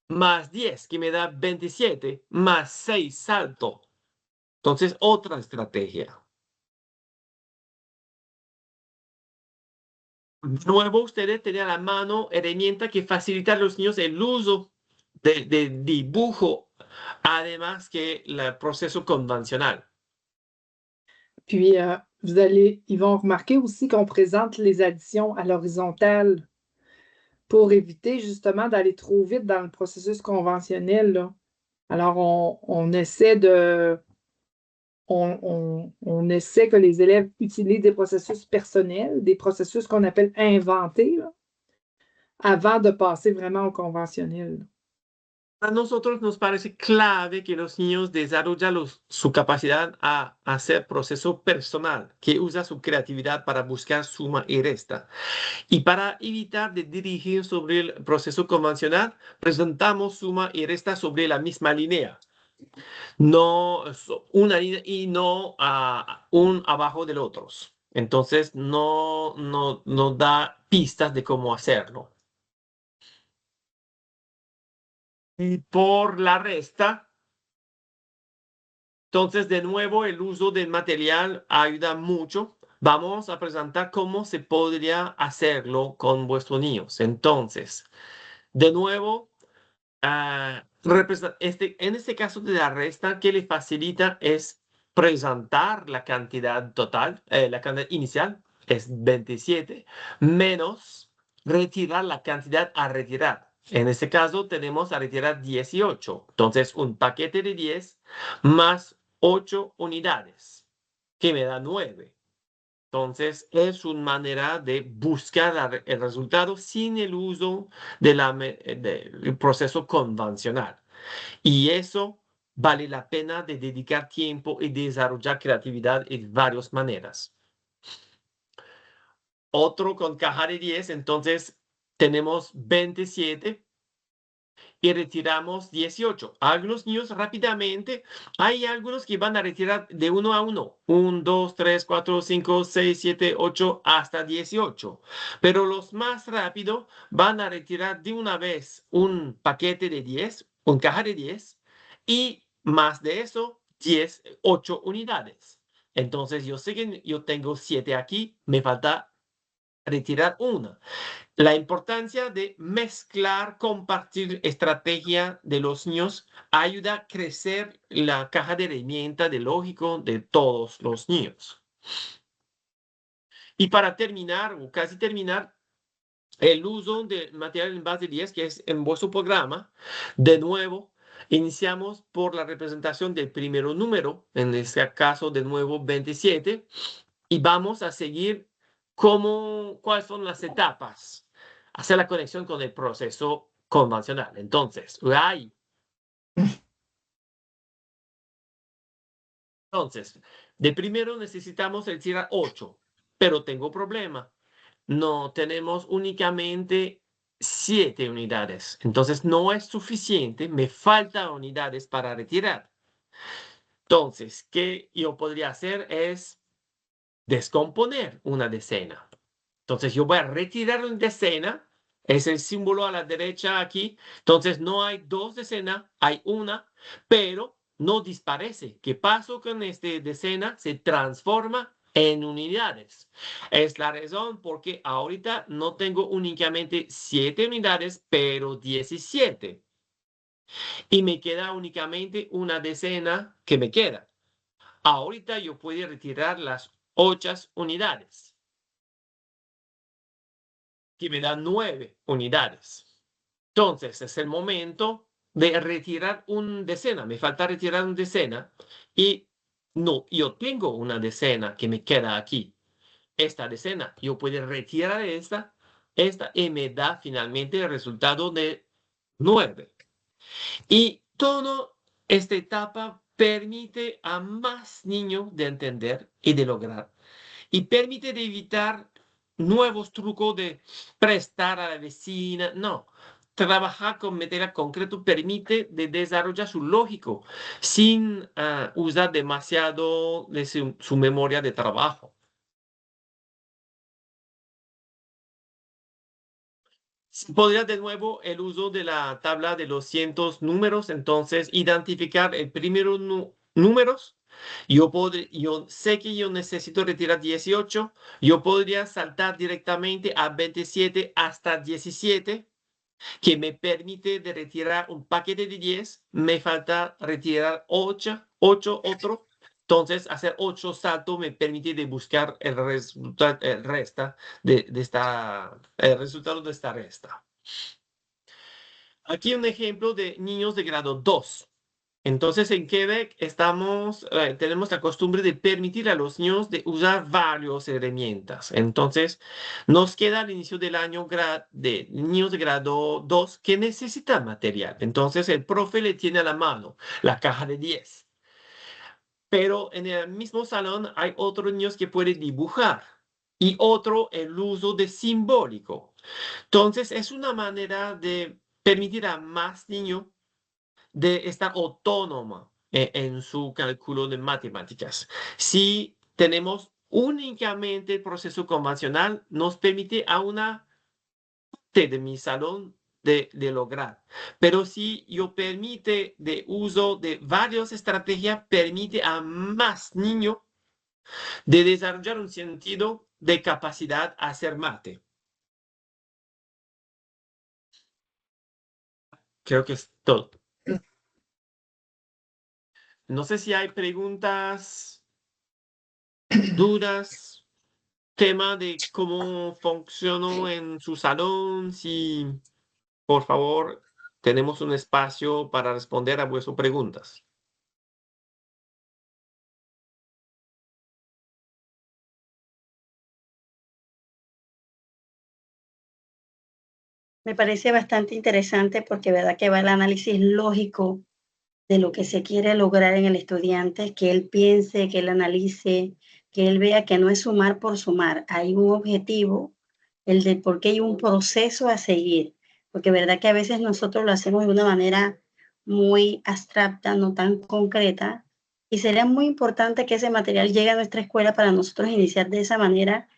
más 10, que me da 27, más 6 salto. Entonces, otra estrategia. De nuevo, ustedes tienen a la mano herramienta que facilita a los niños el uso de dibujo, además que el proceso convencional. Puis, ils vont remarquer aussi qu'on présente les additions à l'horizontale pour éviter justement d'aller trop vite dans le processus conventionnel, là. Alors, on essaie que les élèves utilisent des processus personnels, des processus qu'on appelle inventés, là, avant de passer vraiment au conventionnel. A nosotros nos parece clave que los niños desarrollen su capacidad a hacer proceso personal, que usa su creatividad para buscar suma y resta. Y para evitar de dirigir sobre el proceso convencional, presentamos suma y resta sobre la misma línea. No una línea y no un abajo del otro. Entonces no da pistas de cómo hacerlo. Y por la resta, entonces de nuevo el uso del material ayuda mucho. Vamos a presentar cómo se podría hacerlo con vuestros niños. Entonces, de nuevo, en este caso de la resta, que le facilita es presentar la cantidad total, la cantidad inicial es 27, menos retirar la cantidad a retirar. En este caso tenemos a retirar 18. Entonces, un paquete de 10 más 8 unidades, que me da 9. Entonces, es una manera de buscar el resultado sin el uso del proceso convencional. Y eso vale la pena de dedicar tiempo y desarrollar creatividad en varias maneras. Otro con caja de 10, entonces tenemos 27 y retiramos 18. Algunos niños rápidamente, hay algunos que van a retirar de 1 a 1. 1, 2, 3, 4, 5, 6, 7, 8, hasta 18. Pero los más rápidos van a retirar de una vez un paquete de 10, un caja de 10, y más de eso, 8 unidades. Entonces, yo sé que yo tengo 7 aquí, me falta retirar una. La importancia de mezclar, compartir estrategia de los niños ayuda a crecer la caja de herramientas de lógico de todos los niños. Y para terminar, o casi terminar, el uso de material en base 10, que es en vuestro programa, de nuevo, iniciamos por la representación del primer número, en este caso de nuevo 27, y vamos a seguir cuáles son las etapas, hacer la conexión con el proceso convencional. Entonces, de primero necesitamos retirar 8, pero tengo problema. No, tenemos únicamente 7 unidades. Entonces, no es suficiente. Me faltan unidades para retirar. Entonces, ¿qué yo podría hacer? Es descomponer una decena. Entonces, yo voy a retirar una decena. Es el símbolo a la derecha aquí. Entonces, no hay 2 decenas, hay una, pero no disparece. ¿Qué pasó con esta decena? Se transforma en unidades. Es la razón porque ahorita no tengo únicamente 7 unidades, pero 17. Y me queda únicamente una decena que me queda. Ahorita yo puedo retirar las 8 unidades, que me dan 9 unidades. Entonces es el momento de retirar una decena. Me falta retirar una decena y no, yo tengo una decena que me queda aquí. Esta decena, yo puedo retirar esta y me da finalmente el resultado de 9. Y toda esta etapa permite a más niños de entender y de lograr. Y permite de evitar nuevos trucos de prestar a la vecina. No, trabajar con material concreto permite de desarrollar su lógico sin usar demasiado de su memoria de trabajo. Podría de nuevo el uso de la tabla de los cientos números, entonces identificar el primero números. Yo sé que yo necesito retirar 18. Yo podría saltar directamente a 27 hasta 17, que me permite de retirar un paquete de 10. Me falta retirar 8 otro. Entonces, hacer 8 saltos me permite de buscar el resultado el resultado de esta resta. Aquí un ejemplo de niños de grado 2. Entonces, en Quebec tenemos la costumbre de permitir a los niños de usar varias herramientas. Entonces, nos queda al inicio del año de niños de grado 2 que necesitan material. Entonces, el profe le tiene a la mano la caja de 10. Pero en el mismo salón hay otros niños que pueden dibujar y otro el uso de simbólico. Entonces, es una manera de permitir a más niños de estar autónoma en su cálculo de matemáticas. Si tenemos únicamente el proceso convencional, nos permite a una parte de mi salón de lograr. Pero si yo permite de uso de varias estrategias, permite a más niños de desarrollar un sentido de capacidad a hacer mate. Creo que es todo. No sé si hay preguntas, dudas, tema de cómo funcionó en su salón. Si, por favor, tenemos un espacio para responder a vuestras preguntas. Me parece bastante interesante porque verdad que va el análisis lógico de lo que se quiere lograr en el estudiante, que él piense, que él analice, que él vea que no es sumar por sumar, hay un objetivo, el de por qué hay un proceso a seguir, porque verdad que a veces nosotros lo hacemos de una manera muy abstracta, no tan concreta, y sería muy importante que ese material llegue a nuestra escuela para nosotros iniciar de esa manera.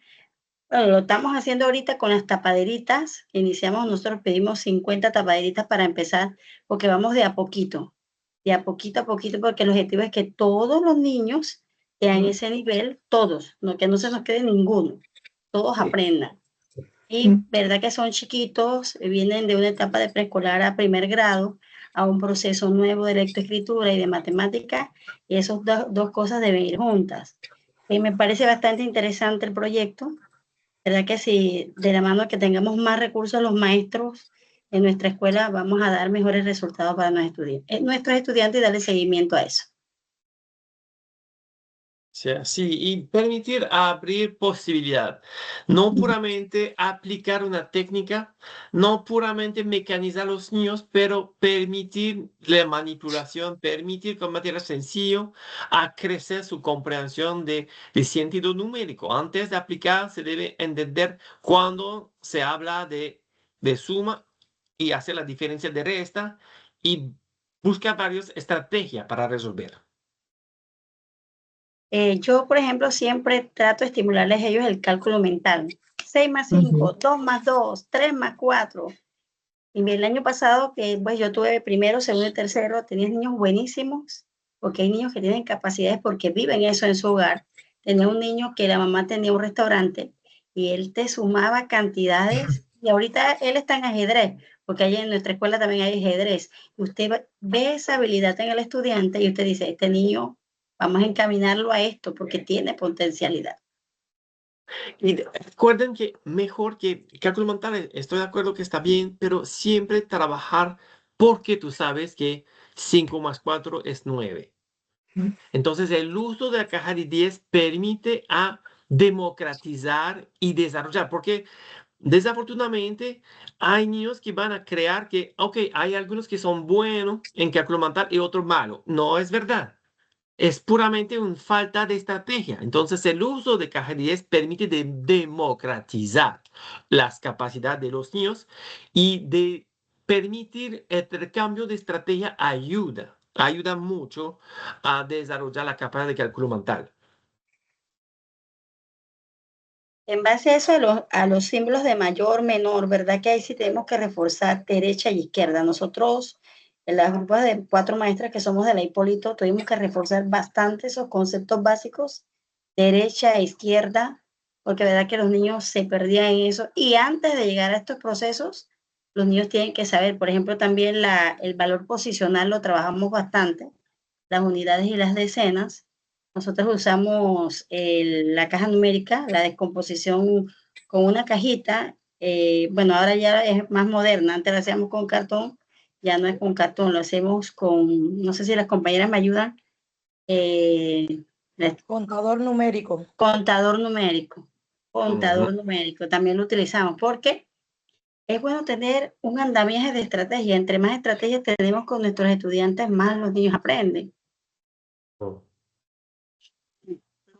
Bueno, lo estamos haciendo ahorita con las tapaderitas. Iniciamos, nosotros pedimos 50 tapaderitas para empezar, porque vamos de a poquito. de a poquito, porque el objetivo es que todos los niños tengan ese nivel, todos, no, que no se nos quede ninguno, todos Sí. aprendan. Y verdad que son chiquitos, vienen de una etapa de preescolar a primer grado, a un proceso nuevo de lectoescritura y de matemática, y esas dos cosas deben ir juntas. Me parece bastante interesante el proyecto, verdad que si de la mano que tengamos más recursos los maestros en nuestra escuela, vamos a dar mejores resultados para nuestros estudiantes y darle seguimiento a eso. Sí, y permitir abrir posibilidad, no puramente aplicar una técnica, no puramente mecanizar a los niños, pero permitir la manipulación, permitir con material sencillo a crecer su comprensión de sentido numérico. Antes de aplicar, se debe entender cuando se habla de suma y hacer la diferencia de resta y buscar varias estrategias para resolver. Yo, por ejemplo, siempre trato de estimularles a ellos el cálculo mental. 6 más 5, 2 más 2, 3 más 4. Y el año pasado, que pues yo tuve primero, segundo y tercero, tenía niños buenísimos, porque hay niños que tienen capacidades porque viven eso en su hogar. Tenía un niño que la mamá tenía un restaurante y él te sumaba cantidades, y ahorita él está en ajedrez, porque ahí en nuestra escuela también hay ajedrez. Usted ve esa habilidad en el estudiante y usted dice, este niño, vamos a encaminarlo a esto porque tiene potencialidad. Y recuerden que mejor que cálculo mental, estoy de acuerdo que está bien, pero siempre trabajar porque tú sabes que 5 más 4 es 9. Entonces, el uso de la caja de 10 permite a democratizar y desarrollar, porque desafortunadamente hay niños que van a crear que, ok, hay algunos que son buenos en cálculo mental y otros malos. No es verdad. Es puramente una falta de estrategia. Entonces, el uso de caja 10 permite democratizar las capacidades de los niños y de permitir el intercambio de estrategia ayuda mucho a desarrollar la capacidad de cálculo mental. En base a eso, a los símbolos de mayor, menor, ¿verdad? Que ahí sí tenemos que reforzar derecha y izquierda. Nosotros, en las grupos de 4 maestras que somos de la Hipólito, tuvimos que reforzar bastante esos conceptos básicos, derecha e izquierda, porque verdad que los niños se perdían en eso. Y antes de llegar a estos procesos, los niños tienen que saber, por ejemplo, también el valor posicional lo trabajamos bastante, las unidades y las decenas. Nosotros usamos la caja numérica, la descomposición con una cajita. Bueno, ahora ya es más moderna. Antes lo hacíamos con cartón, ya no es con cartón, lo hacemos con, no sé si las compañeras me ayudan. Contador numérico. Contador numérico. Contador Ujú. numérico. También lo utilizamos porque es bueno tener un andamiaje de estrategia. Entre más estrategias tenemos con nuestros estudiantes, más los niños aprenden.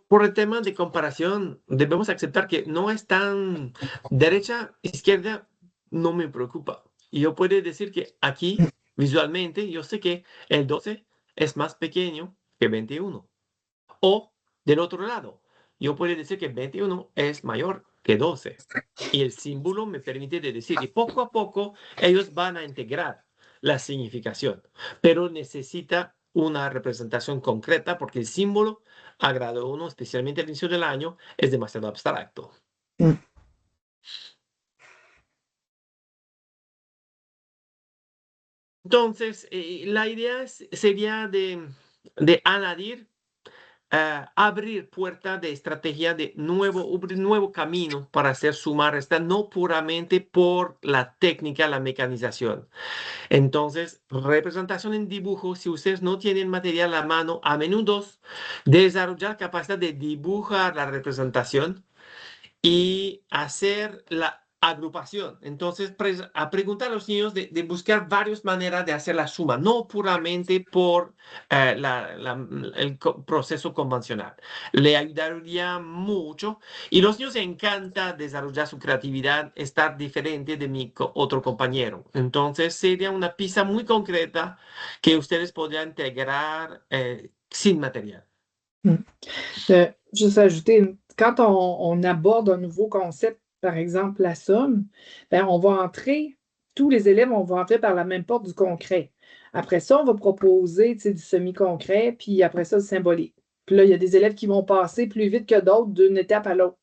Por el tema de comparación, debemos aceptar que no es tan derecha, izquierda, no me preocupa. Y yo puedo decir que aquí, visualmente, yo sé que el 12 es más pequeño que 21. O del otro lado, yo puedo decir que 21 es mayor que 12. Y el símbolo me permite decir, y poco a poco ellos van a integrar la significación, pero necesita una representación concreta porque el símbolo a grado 1, especialmente al inicio del año, es demasiado abstracto. Entonces, la idea sería de añadir, abrir puerta de estrategia de nuevo camino para hacer sumar esta, no puramente por la técnica, la mecanización. Entonces, representación en dibujo, si ustedes no tienen material a mano, a menudo desarrollar capacidad de dibujar la representación y hacer la agrupación. Entonces, a preguntar a los niños de buscar varias maneras de hacer la suma, no puramente por el proceso convencional. Le ayudaría mucho y los niños les encanta desarrollar su creatividad, estar diferente de mi otro compañero. Entonces, sería una pista muy concreta que ustedes podrían integrar sin material. Juste ajouter, quand on aborde un nouveau concept, par exemple la somme, ben, tous les élèves, on va entrer par la même porte du concret. Après ça, on va proposer du semi-concret, puis après ça, du symbolique. Puis là, il y a des élèves qui vont passer plus vite que d'autres d'une étape à l'autre.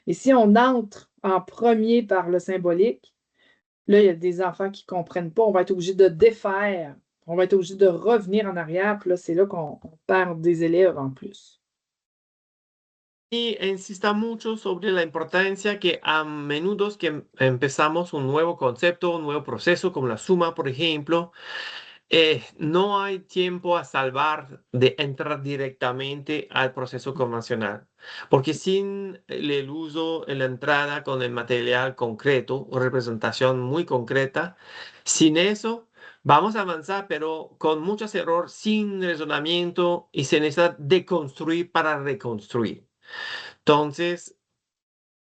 Mais si on entre en premier par le symbolique, là, il y a des enfants qui ne comprennent pas. On va être obligé de défaire. On va être obligé de revenir en arrière. Puis là, c'est là qu'on perd des élèves en plus. Y insista mucho sobre la importancia que a menudo que empezamos un nuevo concepto, un nuevo proceso, como la suma, por ejemplo, no hay tiempo a salvar de entrar directamente al proceso convencional, porque sin el uso en la entrada con el material concreto o representación muy concreta, sin eso vamos a avanzar, pero con muchos errores, sin razonamiento y se necesita deconstruir para reconstruir. Entonces,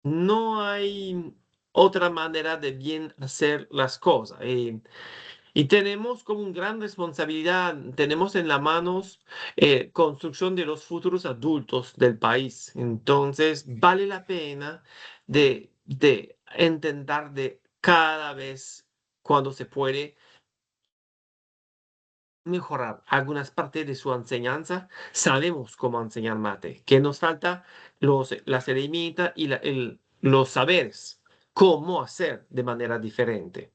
no hay otra manera de bien hacer las cosas. Y tenemos como una gran responsabilidad, tenemos en las manos construcción de los futuros adultos del país. Entonces, vale la pena de intentar de cada vez, cuando se puede, mejorar algunas partes de su enseñanza. Sabemos cómo enseñar mate, que nos falta las herramientas y los saberes, cómo hacer de manera diferente.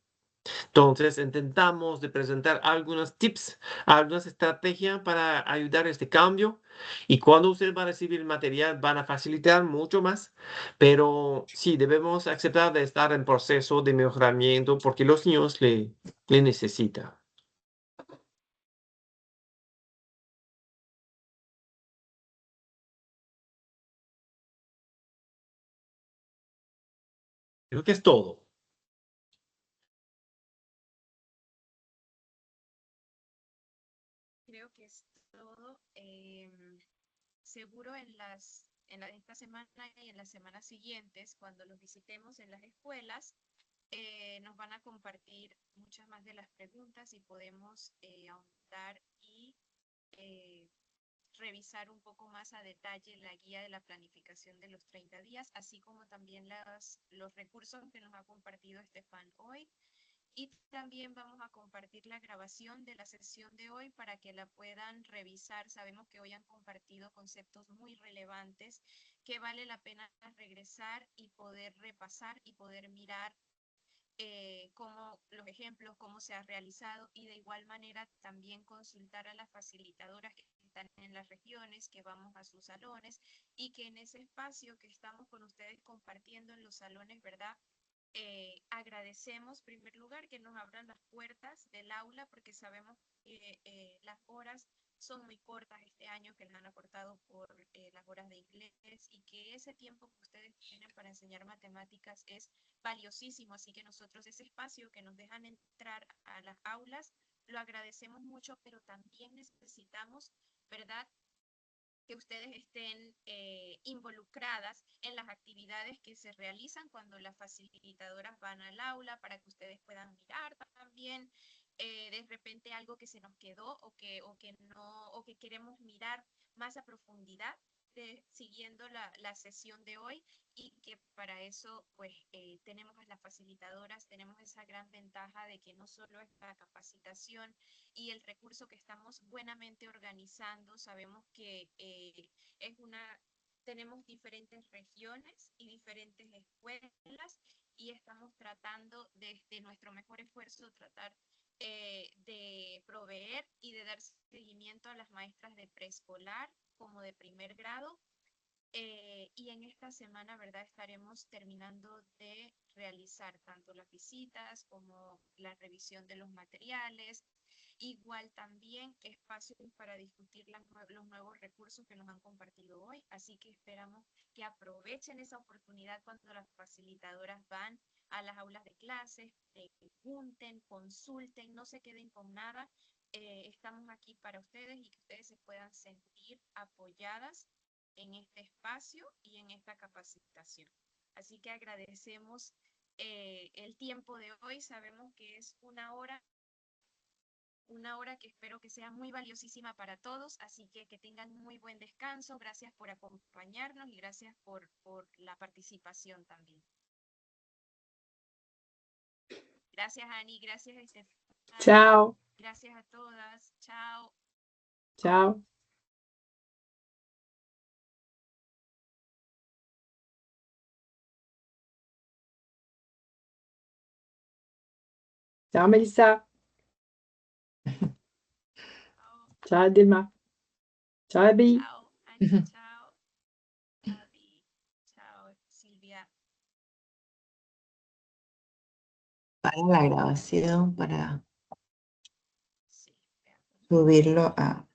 Entonces, intentamos de presentar algunos tips, algunas estrategias para ayudar a este cambio. Y cuando usted va a recibir el material, van a facilitar mucho más. Pero sí, debemos aceptar de estar en proceso de mejoramiento porque los niños le necesitan. Creo que es todo. Creo que es todo. Seguro esta semana y en las semanas siguientes, cuando los visitemos en las escuelas, nos van a compartir muchas más de las preguntas y podemos ahondar y revisar un poco más a detalle la guía de la planificación de los 30 días, así como también los recursos que nos ha compartido Estefan hoy. Y también vamos a compartir la grabación de la sesión de hoy para que la puedan revisar. Sabemos que hoy han compartido conceptos muy relevantes que vale la pena regresar y poder repasar y poder mirar cómo los ejemplos, cómo se ha realizado, y de igual manera también consultar a las facilitadoras que están en las regiones, que vamos a sus salones y que en ese espacio que estamos con ustedes compartiendo en los salones, ¿verdad? Agradecemos en primer lugar que nos abran las puertas del aula, porque sabemos que las horas son muy cortas este año, que les han acortado por las horas de inglés, y que ese tiempo que ustedes tienen para enseñar matemáticas es valiosísimo. Así que nosotros ese espacio que nos dejan entrar a las aulas lo agradecemos mucho, pero también necesitamos, ¿verdad?, que ustedes estén involucradas en las actividades que se realizan cuando las facilitadoras van al aula, para que ustedes puedan mirar también de repente algo que se nos quedó o que queremos mirar más a profundidad siguiendo la sesión de hoy, y que para eso pues tenemos a las facilitadoras, tenemos esa gran ventaja de que no solo es la capacitación y el recurso que estamos buenamente organizando. Sabemos que tenemos diferentes regiones y diferentes escuelas, y estamos tratando desde nuestro mejor esfuerzo tratar de proveer y de dar seguimiento a las maestras de preescolar como de primer grado. Y en esta semana, ¿verdad?, estaremos terminando de realizar tanto las visitas como la revisión de los materiales. Igual también espacios para discutir los nuevos recursos que nos han compartido hoy. Así que esperamos que aprovechen esa oportunidad cuando las facilitadoras van a las aulas de clases, pregunten, consulten, no se queden con nada. Estamos aquí para ustedes y que ustedes se puedan sentir apoyadas en este espacio y en esta capacitación. Así que agradecemos el tiempo de hoy. Sabemos que es una hora que espero que sea muy valiosísima para todos, así que tengan muy buen descanso. Gracias por acompañarnos y gracias por la participación también. Gracias, Ani, gracias, Estefan. Chao. Gracias a todas. Chao. Ciao. Ciao Melissa. Chao. Ciao Adelma. Ciao Abby. Chao. Angie, chao. Abby. Chao. Silvia. Para la grabación, para Sí, veamos. subirlo a